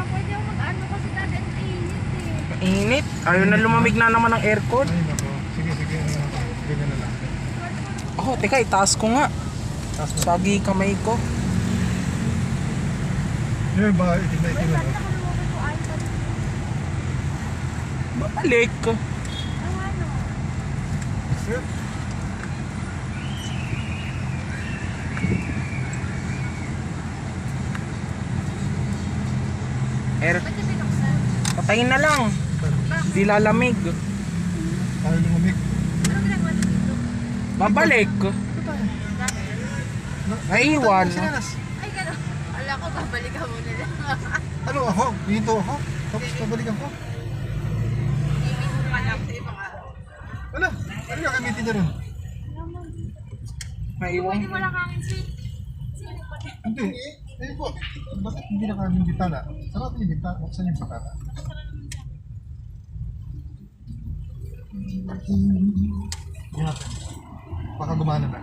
pwede ako mag-ano kasi dati ang init eh. Init. Ayaw na lumamig na naman ng aircon. Ay, nako. Sige, sige. Ganyan na lang. Oh, teka, itaas ko nga. Taas mo. Sagi kamay ko. Yun ba? Itim na itim na. Sabi na kung lumabas ko iPad. Babalik. Ang ano? Sir? Air, Ba't yung binuksan? patayin na lang. Di lalamig. Ayaw lumamig. Ano ginagawa niyo dito? Babalik. Naiwan. Sinelas. Ay, gano'n. Ala ko, babalik ka muna lang. Ano ako? Hinto ako? Tapos pabalikan ko? Ibig mo pa lang sa ibang araw. Wala. Ano gagamitin niya ron? Naiwan. Pwede mo lang hangin sweet. Hindi. Ayun po. Bakit hindi nakakaming bintana? Sarapin yung bintana. Buksan yung bintana. Yan. Baka gumana na.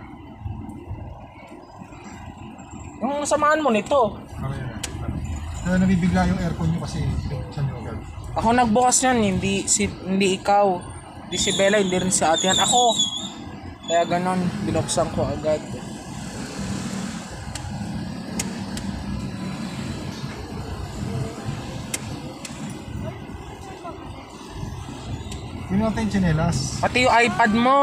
Yung samaan mo nito. Okay na. Kaya nabibigla yung aircon nyo kasi buksan nyo agad. Ako nagbukas yan, hindi ikaw. Hindi si Bella, hindi rin si ate yan. Ako. Kaya ganon, binuksan ko agad. Yun natin yung tsinelas. Pati yung iPad mo.